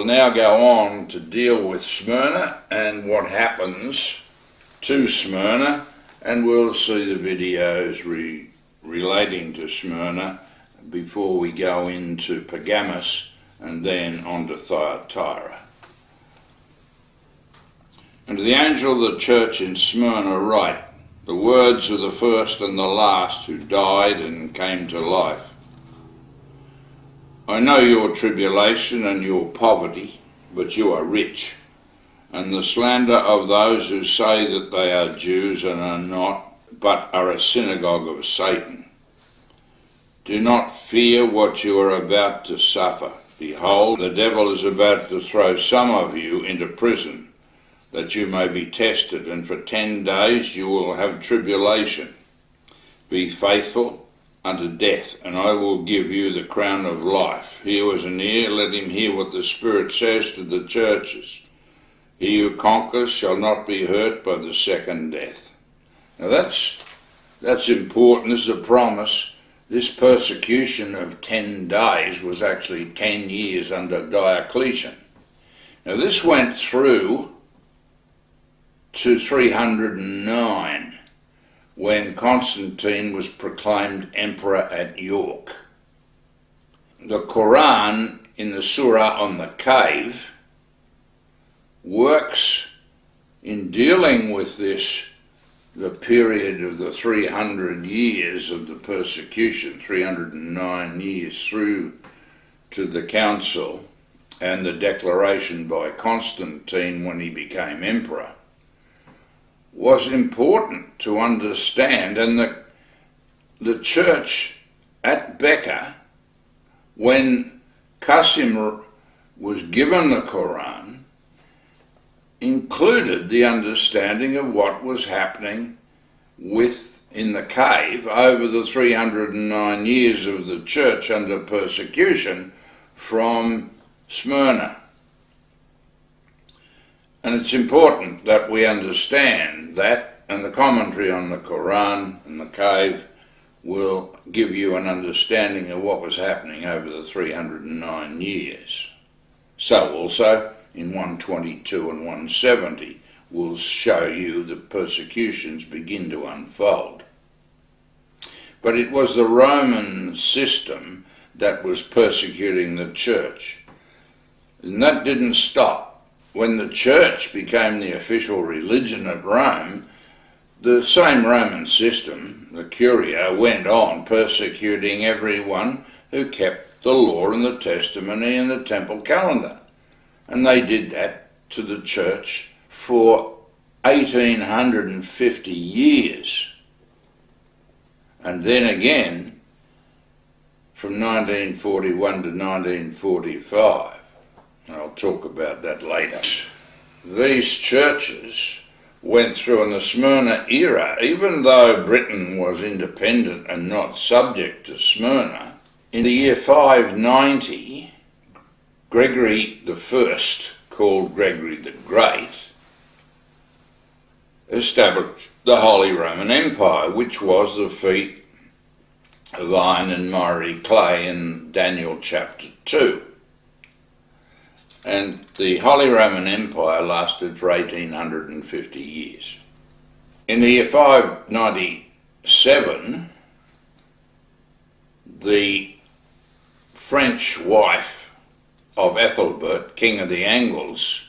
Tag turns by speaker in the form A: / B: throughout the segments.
A: now go on to deal with Smyrna and what happens to Smyrna, and we'll see the videos relating to Smyrna before we go into Pergamus and then on to Thyatira. And to the angel of the church in Smyrna write, the words of the first and the last who died and came to life. I know your tribulation and your poverty, but you are rich, and the slander of those who say that they are Jews and are not, but are a synagogue of Satan. Do not fear what you are about to suffer. Behold, the devil is about to throw some of you into prison, that you may be tested, and for 10 days you will have tribulation. Be faithful unto death, and I will give you the crown of life. He who has an ear, let him hear what the Spirit says to the churches. He who conquers shall not be hurt by the second death. Now that's important. This is a promise. This persecution of 10 days was actually 10 years under Diocletian. Now this went through to 309, when Constantine was proclaimed emperor at York. The Quran in the Surah on the Cave works in dealing with this, the period of the 300 years of the persecution, 309 years through to the council and the declaration by Constantine when he became emperor, was important to understand. And the church at Becca, when Qasim was given the Quran, included the understanding of what was happening in the cave over the 309 years of the church under persecution from Smyrna. And it's important that we understand that, and the commentary on the Quran and the cave will give you an understanding of what was happening over the 309 years. So also in 122 and 170 will show you the persecutions begin to unfold. But it was the Roman system that was persecuting the church. And that didn't stop. When the church became the official religion of Rome, the same Roman system, the Curia, went on persecuting everyone who kept the law and the testimony and the temple calendar. And they did that to the church for 1850 years. And then again, from 1941 to 1945. I'll talk about that later. These churches went through in the Smyrna era, even though Britain was independent and not subject to Smyrna. In the year 590, Gregory I, called Gregory the Great, established the Holy Roman Empire, which was the feat of iron and miry clay in Daniel chapter 2. And the Holy Roman Empire lasted for 1850 years. In the year 597, the French wife of Ethelbert, king of the Angles,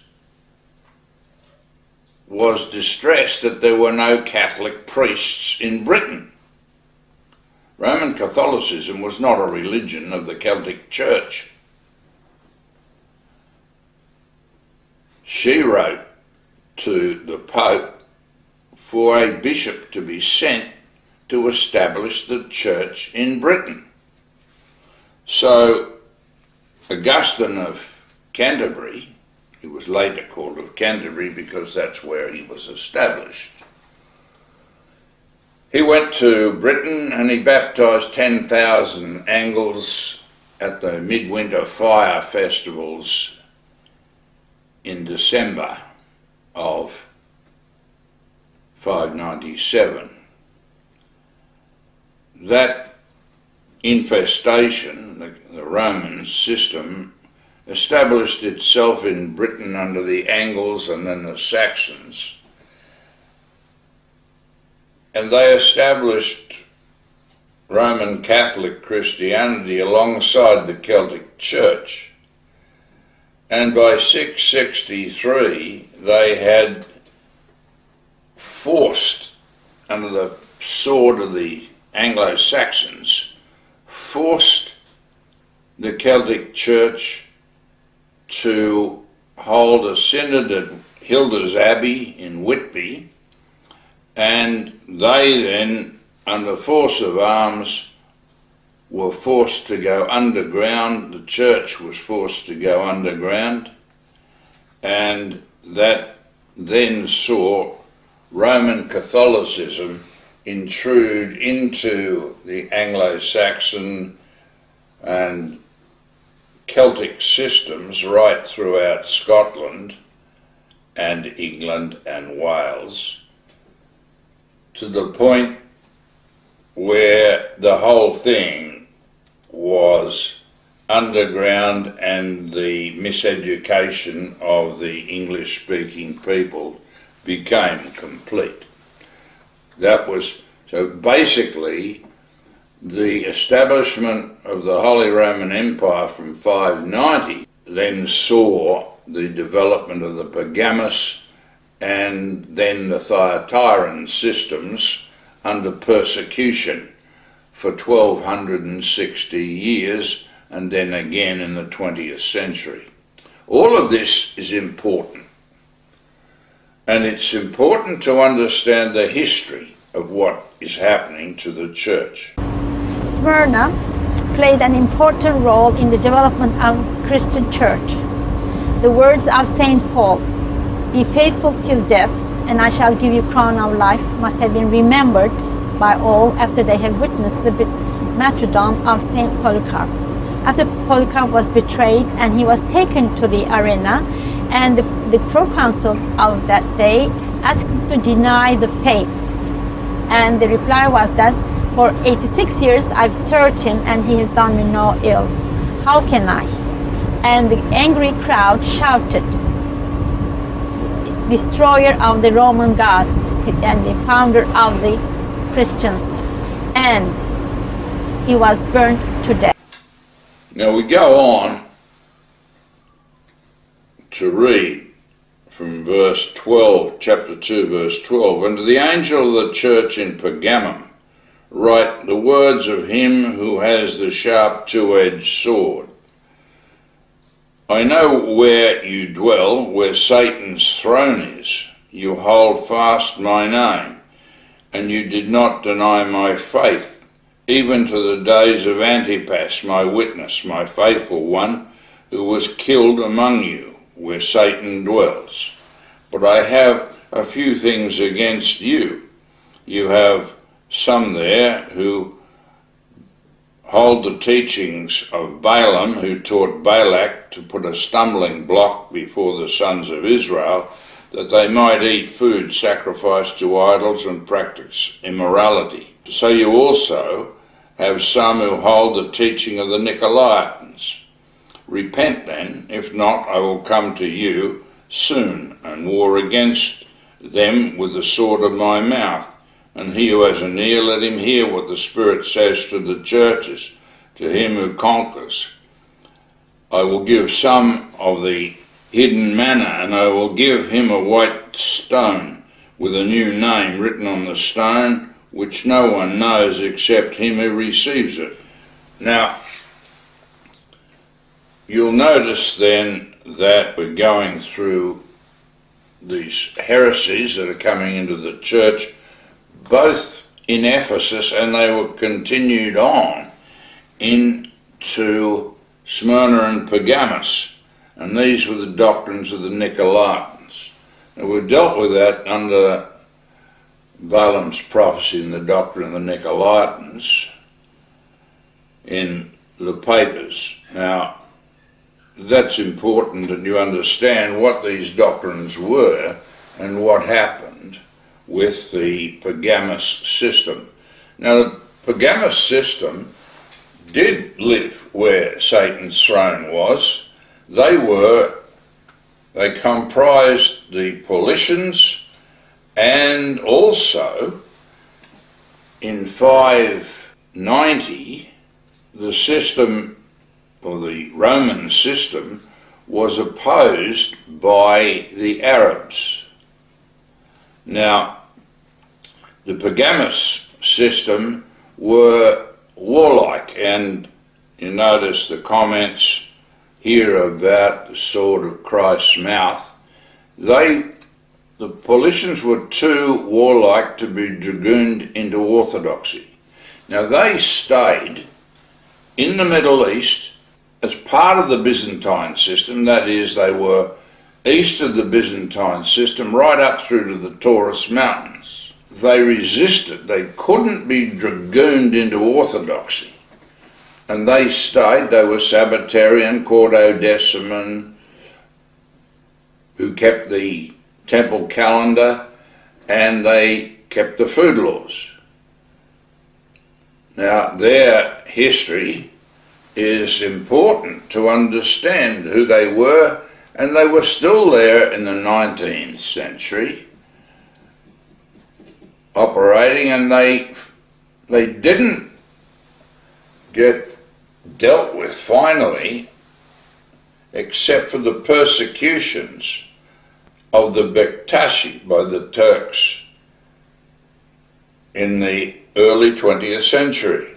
A: was distressed that there were no Catholic priests in Britain. Roman Catholicism was not a religion of the Celtic Church. She wrote to the Pope for a bishop to be sent to establish the church in Britain. So Augustine of Canterbury, he was later called of Canterbury because that's where he was established, he went to Britain and he baptised 10,000 Angles at the midwinter fire festivals in December of 597. That infestation, the Roman system, established itself in Britain under the Angles and then the Saxons. And they established Roman Catholic Christianity alongside the Celtic Church. And by 663, they had forced, under the sword of the Anglo-Saxons, forced the Celtic Church to hold a synod at Hilda's Abbey in Whitby, and they then, under force of arms, were forced to go underground. The church was forced to go underground, and that then saw Roman Catholicism intrude into the Anglo-Saxon and Celtic systems right throughout Scotland and England and Wales, to the point where the whole thing was underground and the miseducation of the English-speaking people became complete. That was, so basically, the establishment of the Holy Roman Empire from 590 then saw the development of the Pergamus and then the Thyatiran systems under persecution for 1260 years, and then again in the 20th century. All of this is important, and it's important to understand the history of what is happening to the church.
B: Smyrna played an important role in the development of Christian church. The words of St. Paul, "Be faithful till death, and I shall give you crown of life," must have been remembered by all after they had witnessed the martyrdom of St. Polycarp. After Polycarp was betrayed and he was taken to the arena, and the proconsul of that day asked him to deny the faith. And the reply was that, "For 86 years I've served him and he has done me no ill. How can I?" And the angry crowd shouted, "Destroyer of the Roman gods and the founder of the Christians," and he was burned to death.
A: Now we go on to read from verse 12, chapter 2, verse 12. "And to the angel of the church in Pergamum write the words of him who has the sharp two-edged sword. I know where you dwell, where Satan's throne is. You hold fast my name, and you did not deny my faith, even to the days of Antipas, my witness, my faithful one, who was killed among you, where Satan dwells. But I have a few things against you. You have some there who hold the teachings of Balaam, who taught Balak to put a stumbling block before the sons of Israel, that they might eat food sacrificed to idols and practice immorality. So you also have some who hold the teaching of the Nicolaitans. Repent then, if not, I will come to you soon and war against them with the sword of my mouth. And he who has an ear, let him hear what the Spirit says to the churches. To him who conquers, I will give some of the hidden manna, and I will give him a white stone with a new name written on the stone, which no one knows except him who receives it." Now, you'll notice then that we're going through these heresies that are coming into the church, both in Ephesus, and they were continued on into Smyrna and Pergamus, and these were the doctrines of the Nicolaitans. And we've dealt with that under Balaam's prophecy and the doctrine of the Nicolaitans in the papers. Now, that's important that you understand what these doctrines were and what happened with the Pergamus system. Now, the Pergamus system did live where Satan's throne was. They comprised the Paulicians, and also in 590 the system, or the Roman system, was opposed by the Arabs. Now, the Pergamus system were warlike, and you notice the comments here about the sword of Christ's mouth. The Paulicians were too warlike to be dragooned into orthodoxy. Now, they stayed in the Middle East as part of the Byzantine system. That is, they were east of the Byzantine system right up through to the Taurus Mountains. They resisted. They couldn't be dragooned into orthodoxy. And they stayed. They were Sabbatarian, Quartodeciman, who kept the temple calendar, and they kept the food laws. Now, their history is important to understand who they were, and they were still there in the 19th century, operating, and they didn't get dealt with finally, except for the persecutions of the Bektashi by the Turks in the early 20th century.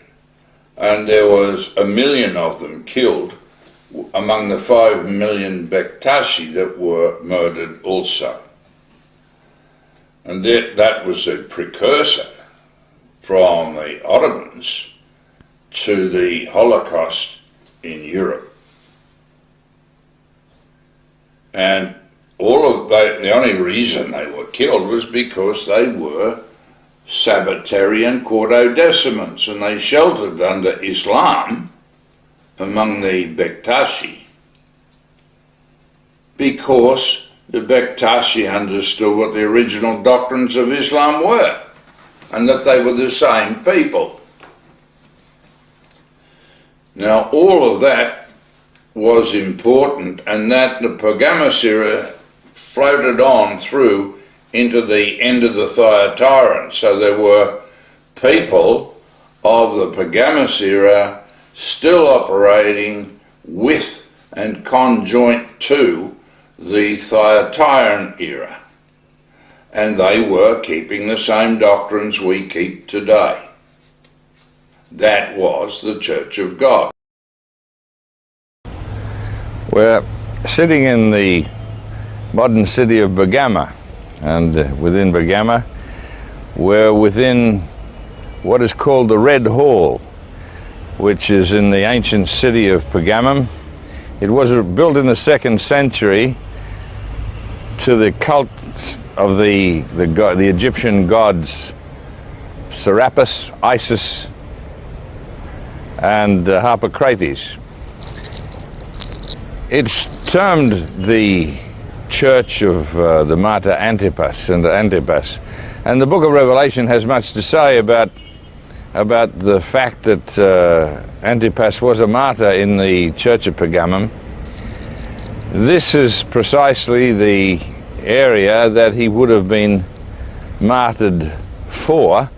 A: And there was 1 million of them killed among the 5 million Bektashi that were murdered also. And that was a precursor from the Ottomans to the Holocaust in Europe. And the only reason they were killed was because they were Sabbatarian Quartodecimans, and they sheltered under Islam among the Bektashi because the Bektashi understood what the original doctrines of Islam were, and that they were the same people. Now, all of that was important, and that the Pergamus era floated on through into the end of the Thyatira. So there were people of the Pergamus era still operating with and conjoint to the Thyatiran era. And they were keeping the same doctrines we keep today. That was the Church of God.
C: We're sitting in the modern city of Pergamum, and within Pergamum we're within what is called the Red Hall, which is in the ancient city of Pergamum. It was built in the 2nd century to the cult of the Egyptian gods Serapis, Isis, and Harpocrates. It's termed the Church of the martyr Antipas, and the book of Revelation has much to say about the fact that Antipas was a martyr in the Church of Pergamum. This is precisely the area that he would have been martyred for,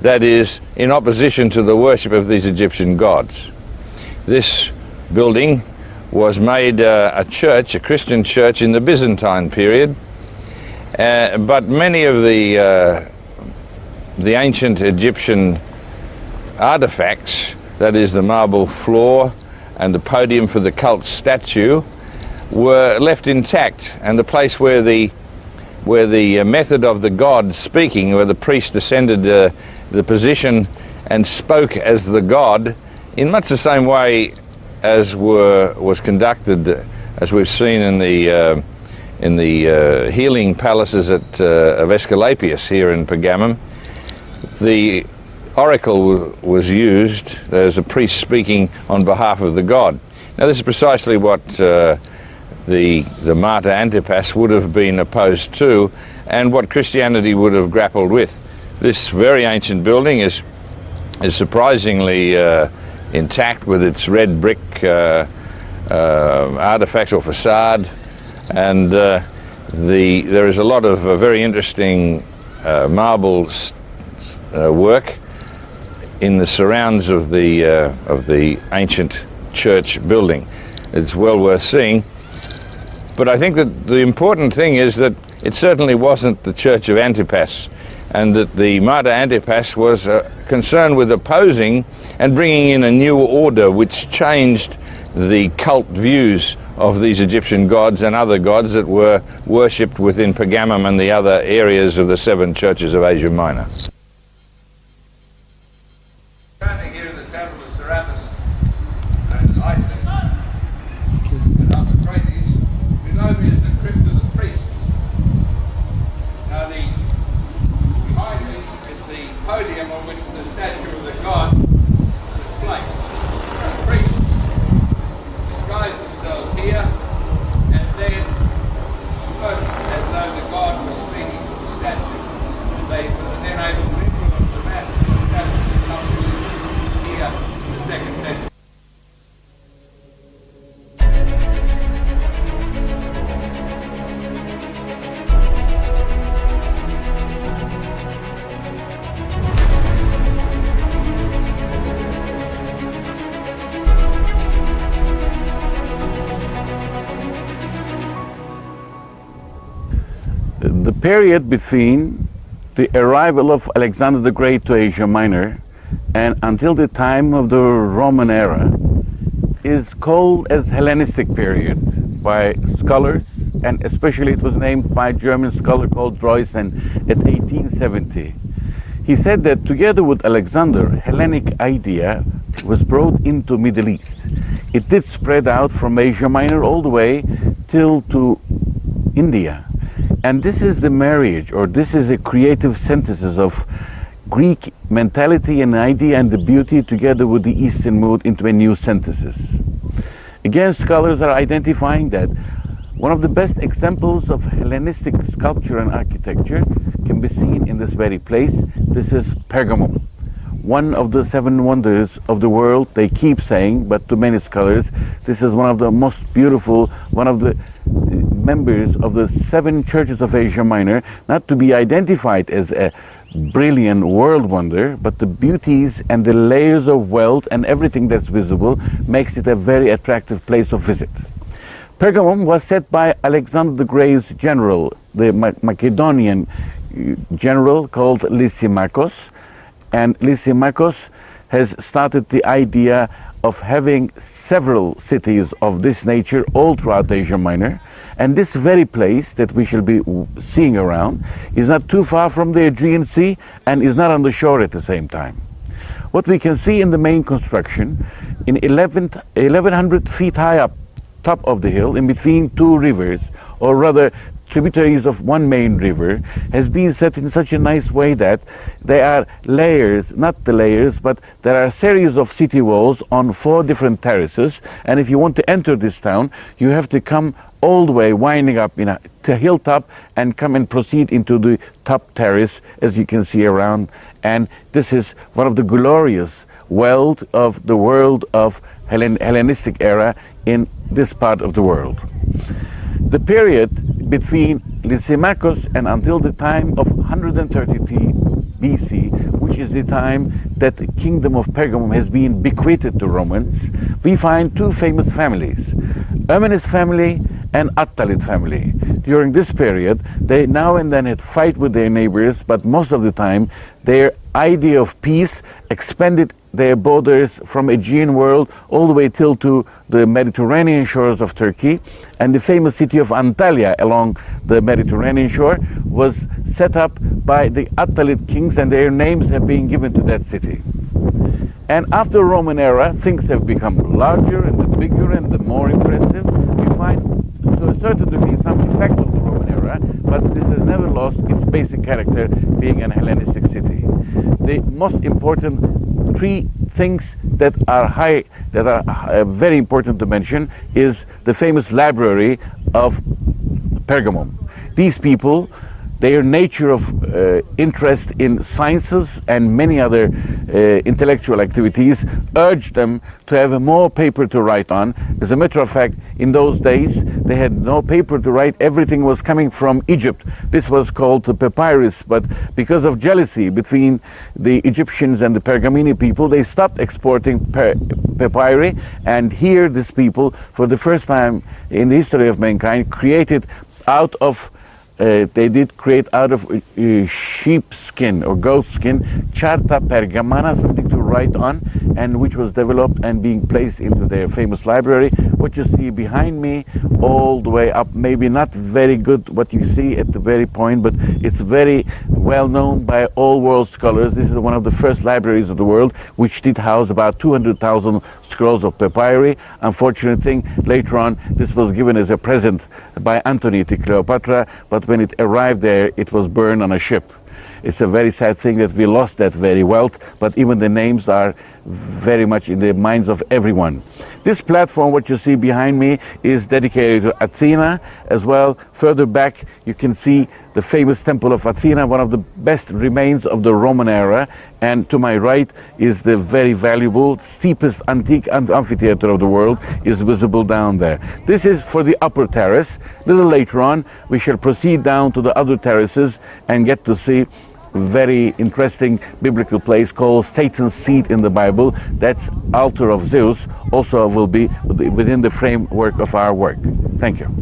C: that is, in opposition to the worship of these Egyptian gods. This building was made a church, a Christian church, in the Byzantine period, but many of the ancient Egyptian artifacts, that is the marble floor and the podium for the cult statue, were left intact, and the place where the method of the god speaking, where the priest ascended the position and spoke as the god, in much the same way as was conducted, as we've seen in the healing palaces of Aesculapius here in Pergamum. The oracle was used as a priest speaking on behalf of the god. Now, this is precisely what the martyr Antipas would have been opposed to, and what Christianity would have grappled with. This very ancient building is surprisingly intact, with its red brick artifacts or facade, and there is a lot of very interesting marble work in the surrounds of the ancient church building. It's well worth seeing. But I think that the important thing is that it certainly wasn't the Church of Antipas, and that the martyr Antipas was concerned with opposing and bringing in a new order which changed the cult views of these Egyptian gods and other gods that were worshipped within Pergamum and the other areas of the 7 churches of Asia Minor.
A: Standing here in the temple of Serapis and Isis and other Crates, below me is the crypt of the priests. Now behind me is the podium on which the statue of the god was placed. The priests disguised themselves here and then spoke as though the god was speaking to the statue. They were then able to influence the masses and establish this cult here in the 2nd century.
D: The period between the arrival of Alexander the Great to Asia Minor and until the time of the Roman era is called as Hellenistic period by scholars, and especially it was named by a German scholar called Droysen at 1870. He said that together with Alexander, Hellenic idea was brought into Middle East. It did spread out from Asia Minor all the way till to India. And this is the marriage, or this is a creative synthesis of Greek mentality and idea and the beauty together with the Eastern mood into a new synthesis. Again, scholars are identifying that one of the best examples of Hellenistic sculpture and architecture can be seen in this very place. This is Pergamum, one of the 7 wonders of the world, they keep saying, but to many scholars, this is one of the most beautiful, one of the members of the 7 churches of Asia Minor, not to be identified as a brilliant world wonder, but the beauties and the layers of wealth and everything that's visible makes it a very attractive place of visit. Pergamum was set by Alexander the Great's general, the Macedonian general called Lysimachus, and Lysimachus has started the idea of having several cities of this nature all throughout Asia Minor. And this very place that we shall be seeing around is not too far from the Aegean Sea and is not on the shore at the same time. What we can see in the main construction, in 1100 feet high up top of the hill, in between 2 rivers, or rather tributaries of one main river, has been set in such a nice way that there are layers, not the layers, but there are a series of city walls on 4 different terraces, and if you want to enter this town, you have to come all the way winding up in a hilltop and come and proceed into the top terrace, as you can see around. And this is one of the glorious wealth of the world of Hellenistic era in this part of the world. The period between Lysimachus and until the time of 133 BC, which is the time that the kingdom of Pergamum has been bequeathed to Romans, we find 2 famous families, Eumenes family and Attalid family. During this period, they now and then had fight with their neighbors, but most of the time their idea of peace expanded their borders from Aegean world all the way till to the Mediterranean shores of Turkey, and the famous city of Antalya along the Mediterranean shore was set up by the Attalid kings, and their names have been given to that city. And after the Roman era, things have become larger and the bigger and the more impressive. We find to a certain degree some effect of the Roman era, but this has never lost its basic character, being an Hellenistic city. The most important 3 things that are very important to mention is the famous library of Pergamum. These people their nature of interest in sciences and many other intellectual activities urged them to have more paper to write on. As a matter of fact, in those days they had no paper to write. Everything was coming from Egypt. This was called the papyrus, but because of jealousy between the Egyptians and the Pergamini people, they stopped exporting papyri, and here these people, for the first time in the history of mankind, created out of sheep skin or goat skin, charta pergamana, something to write on, and which was developed and being placed into their famous library. What you see behind me, all the way up, maybe not very good what you see at the very point, but it's very well known by all world scholars. This is one of the first libraries of the world, which did house about 200,000 scrolls of papyri. Unfortunate thing, later on, this was given as a present by Antony to Cleopatra, but when it arrived there, it was burned on a ship. It's a very sad thing that we lost that very wealth, but even the names are very much in the minds of everyone. This platform, what you see behind me, is dedicated to Athena as well. Further back, you can see the famous temple of Athena, one of the best remains of the Roman era. And to my right is the very valuable, steepest antique amphitheater of the world, is visible down there. This is for the upper terrace. A little later on, we shall proceed down to the other terraces and get to see very interesting biblical place called Satan's seat in the Bible. That's altar of Zeus, also will be within the framework of our work. Thank you.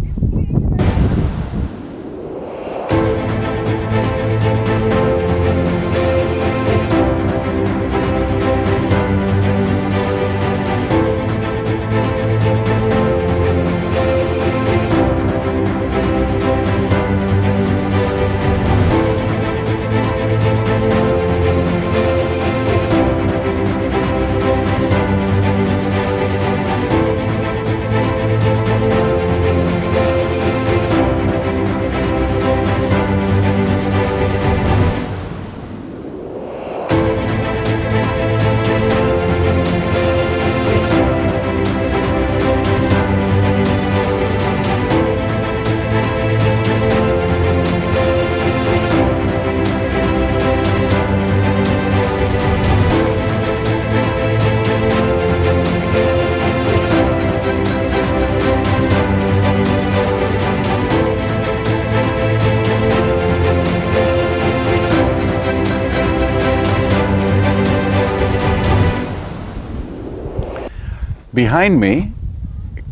D: Behind me,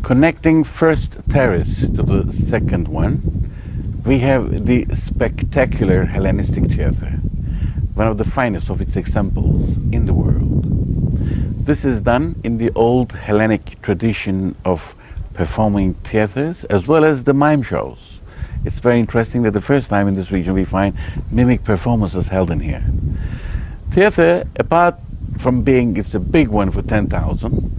D: connecting first terrace to the second one, we have the spectacular Hellenistic theater, one of the finest of its examples in the world. This is done in the old Hellenic tradition of performing theaters as well as the mime shows. It's very interesting that the first time in this region we find mimic performances held in here. Theater, apart from being, it's a big one for 10,000,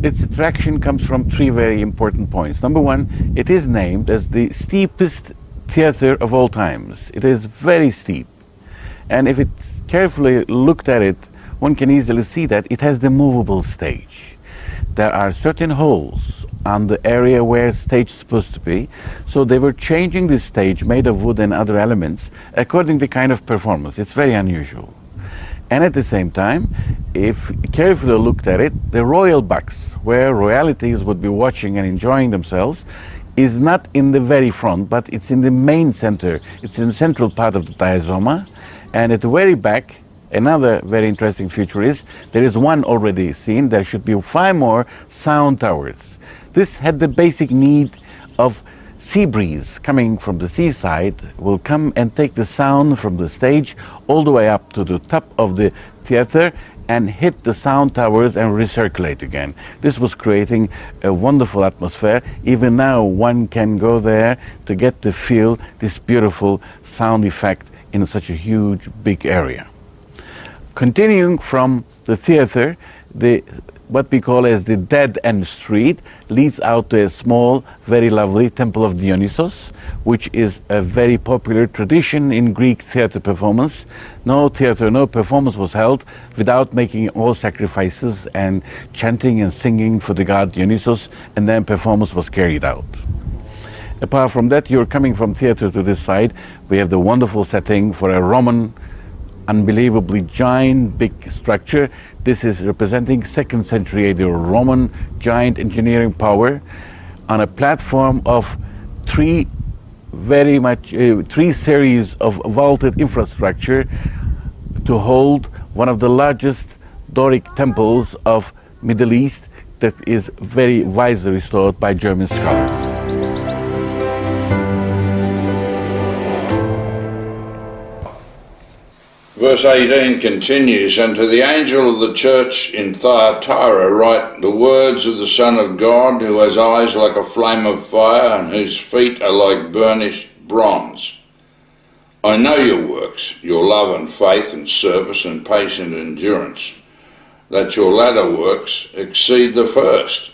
D: its attraction comes from three very important points. Number one, it is named as the steepest theater of all times. It is very steep. And if it's carefully looked at it, one can easily see that it has the movable stage. There are certain holes on the area where stage is supposed to be, so they were changing the stage made of wood and other elements according to the kind of performance. It's very unusual. And at the same time, if carefully looked at it, the royal box, where royalties would be watching and enjoying themselves, is not in the very front, but it's in the main center. It's in the central part of the diazoma. And at the very back, another very interesting feature is, there is one already seen, there should be 5 more sound towers. This had the basic need of sea breeze coming from the seaside will come and take the sound from the stage all the way up to the top of the theater and hit the sound towers and recirculate again. This was creating a wonderful atmosphere. Even now one can go there to get to feel this beautiful sound effect in such a huge big area. Continuing from the theater, what we call as the dead end street leads out to a small, very lovely temple of Dionysus, which is a very popular tradition in Greek theater performance. No theater, no performance was held without making all sacrifices and chanting and singing for the god Dionysus, and then performance was carried out. Apart from that, you're coming from Thyatira to this side. We have the wonderful setting for a Roman, unbelievably giant, big structure. This is representing 2nd century AD Roman giant engineering power on a platform of three series of vaulted infrastructure to hold one of the largest Doric temples of Middle East that is very wisely restored by German scholars.
A: Verse 18 continues, "And to the angel of the church in Thyatira write the words of the Son of God, who has eyes like a flame of fire and whose feet are like burnished bronze. I know your works, your love and faith and service and patient endurance, that your latter works exceed the first.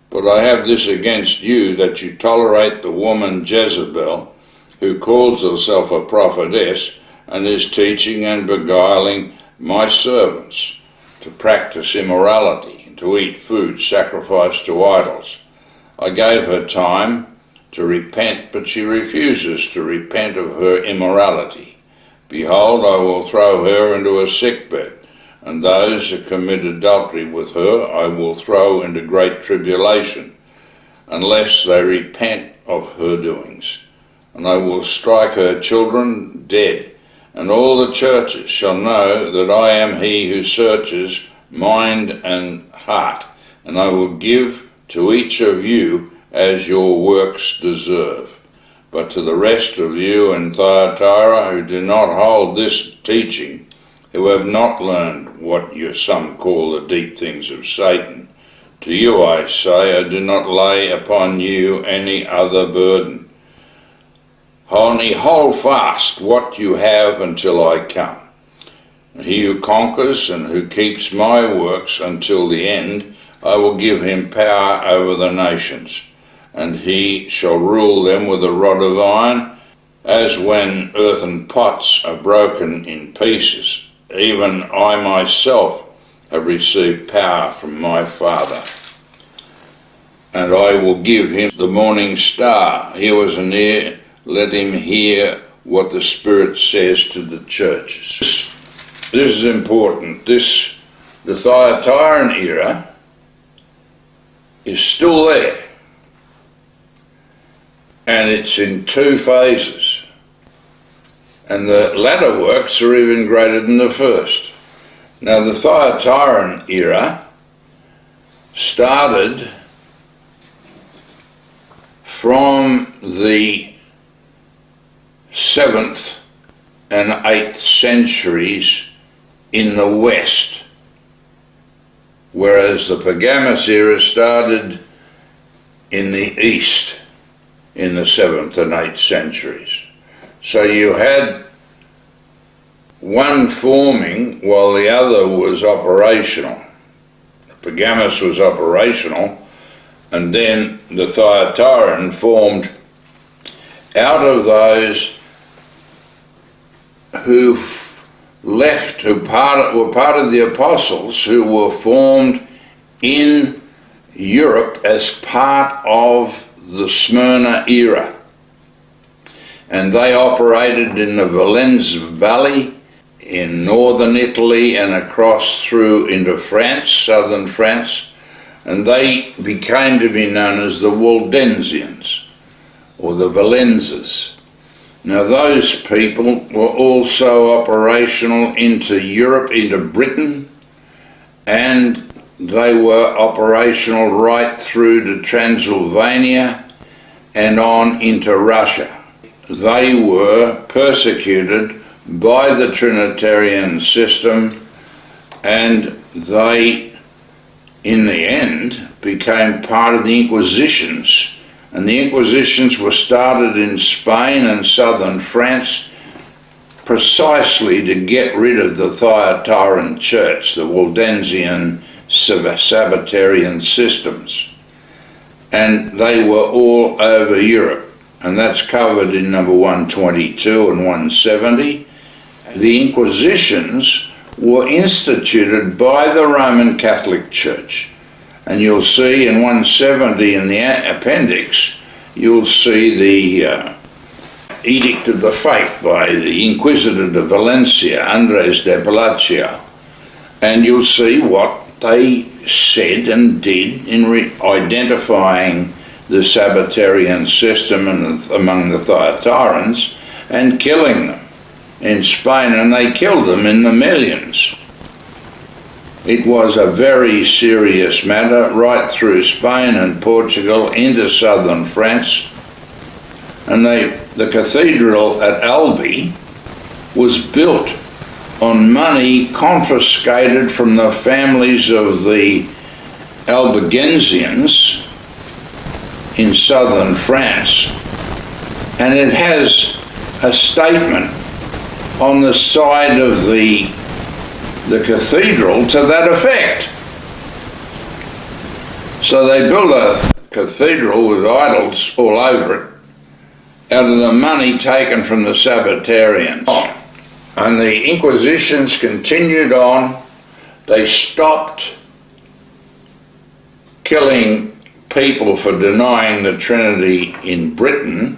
A: But I have this against you, that you tolerate the woman Jezebel, who calls herself a prophetess, and is teaching and beguiling my servants to practice immorality and to eat food sacrificed to idols. I gave her time to repent, but she refuses to repent of her immorality. Behold, I will throw her into a sickbed, and those who commit adultery with her I will throw into great tribulation, unless they repent of her doings. And I will strike her children dead, and all the churches shall know that I am he who searches mind and heart, and I will give to each of you as your works deserve. But to the rest of you in Thyatira who do not hold this teaching, who have not learned what some call the deep things of Satan, to you I say, I do not lay upon you any other burden. Only hold fast what you have until I come. And he who conquers and who keeps my works until the end, I will give him power over the nations, and he shall rule them with a rod of iron, as when earthen pots are broken in pieces. Even I myself have received power from my Father. And I will give him the morning star. Here was an ear, let him hear what the Spirit says to the churches." This is important. The Thyatiran era is still there, and it's in 2 phases. And the latter works are even greater than the first. Now, the Thyatiran era started from the 7th and 8th centuries in the West, whereas the Pergamus era started in the East in the 7th and 8th centuries. So you had one forming while the other was operational. The Pergamus was operational, and then the Thyatiran formed out of those who left, were part of the apostles, who were formed in Europe as part of the Smyrna era. And they operated in the Valence Valley, in northern Italy, and across through into France, southern France, and they became to be known as the Waldensians, or the Valenses. Now those people were also operational into Europe, into Britain, and they were operational right through to Transylvania and on into Russia. They were persecuted by the Trinitarian system, and they, in the end, became part of the Inquisitions. And the Inquisitions were started in Spain and southern France precisely to get rid of the Thyatiran church, the Waldensian Sabbatarian systems. And they were all over Europe, and that's covered in number 122 and 170. The Inquisitions were instituted by the Roman Catholic Church. And you'll see in 170 in the appendix, you'll see the Edict of the Faith by the Inquisitor de Valencia, Andres de Palacio, and you'll see what they said and did in identifying the Sabbatarian system among the Thyatirans and killing them in Spain, and they killed them in the millions. It was a very serious matter right through Spain and Portugal into southern France, and the cathedral at Albi was built on money confiscated from the families of the Albigensians in southern France, and it has a statement on the side of the cathedral to that effect. So they built a cathedral with idols all over it out of the money taken from the Sabbatarians. And the Inquisitions continued on. They stopped killing people for denying the Trinity in Britain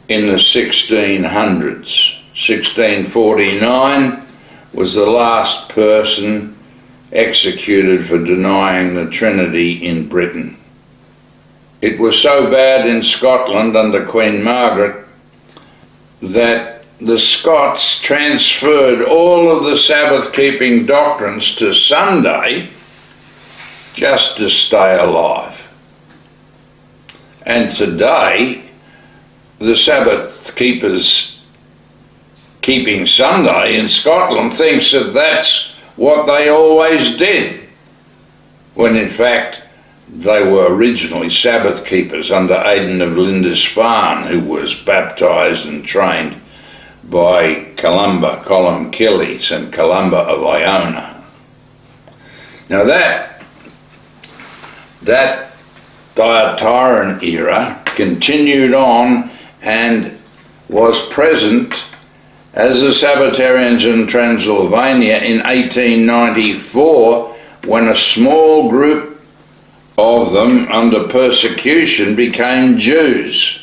A: in the 1600s. 1649 was the last person executed for denying the Trinity in Britain. It was so bad in Scotland under Queen Margaret that the Scots transferred all of the Sabbath-keeping doctrines to Sunday just to stay alive. And today, the Sabbath keepers keeping Sunday in Scotland thinks that that's what they always did, when in fact they were originally Sabbath keepers under Aidan of Lindisfarne, who was baptised and trained by Columba, Columcilles, and Columba of Iona. Now that Thyatiran era continued on and was present as the Sabbatarians in Transylvania in 1894, when a small group of them under persecution became Jews.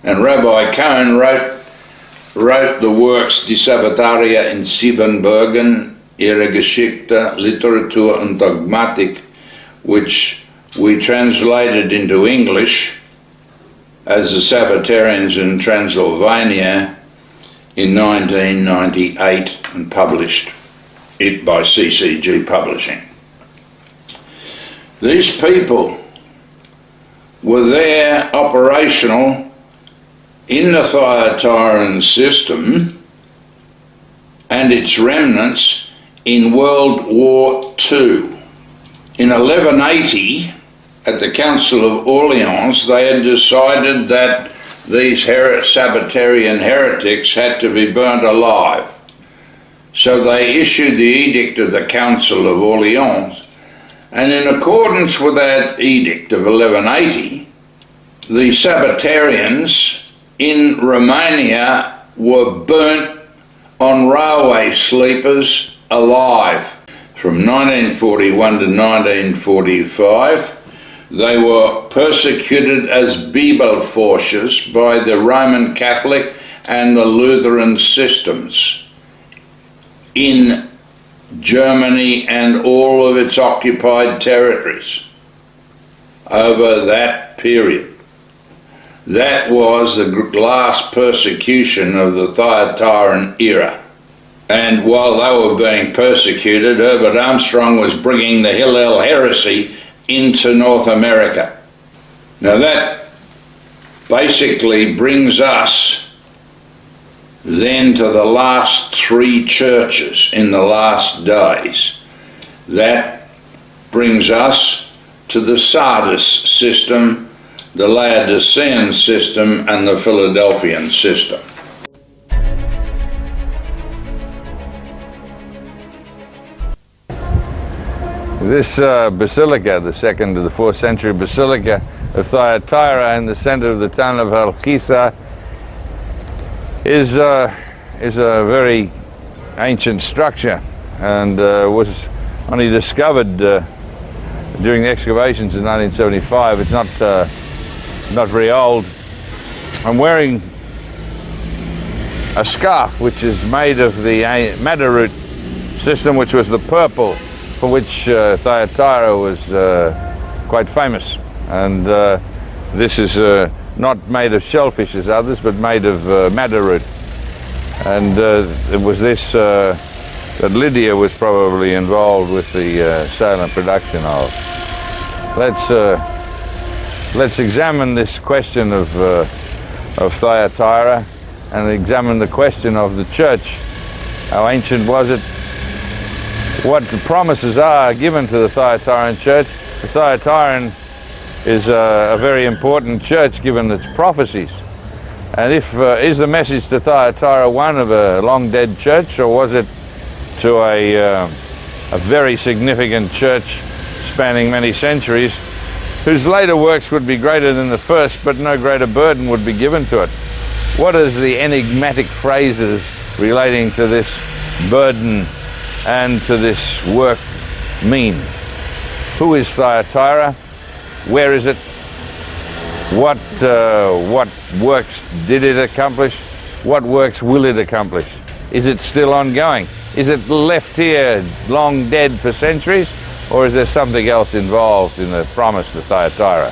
A: And Rabbi Cohn wrote the works Die Sabbataria in Siebenbergen, ihre Geschichte, Literatur und Dogmatik, which we translated into English as the Sabbatarians in Transylvania in 1998 and published it by CCG Publishing. These people were there operational in the Thyatiran system and its remnants in World War II. In 1180, at the Council of Orleans, they had decided that these Sabbatarian heretics had to be burnt alive. So they issued the Edict of the Council of Orleans, and in accordance with that edict of 1180, the Sabbatarians in Romania were burnt on railway sleepers alive. From 1941 to 1945, they were persecuted as Bibelforschers by the Roman Catholic and the Lutheran systems in Germany and all of its occupied territories over that period. That was the last persecution of the Thyatiran era. And while they were being persecuted, Herbert Armstrong was bringing the Hillel heresy into North America. Now that basically brings us then to the last three churches in the last days. That brings us to the Sardis system, the Laodicean system, and the Philadelphian system.
C: This basilica, the 2nd to the 4th century basilica of Thyatira in the center of the town of Halkisa, is a very ancient structure and was only discovered during the excavations in 1975. It's not very old. I'm wearing a scarf which is made of the madder root system, which was the purple for which Thyatira was quite famous. And this is not made of shellfish as others, but made of madder root. And it was this that Lydia was probably involved with the sale and production of. Let's examine this question of Thyatira and examine the question of the church. How ancient was it? What the promises are given to the Thyatiran church. The Thyatiran is a very important church given its prophecies. And is the message to Thyatira one of a long dead church, or was it to a very significant church spanning many centuries, whose later works would be greater than the first, but no greater burden would be given to it? What is the enigmatic phrases relating to this burden and to this work mean? Who is Thyatira? Where is it? What works did it accomplish? What works will it accomplish? Is it still ongoing? Is it left here long dead for centuries? Or is there something else involved in the promise to Thyatira?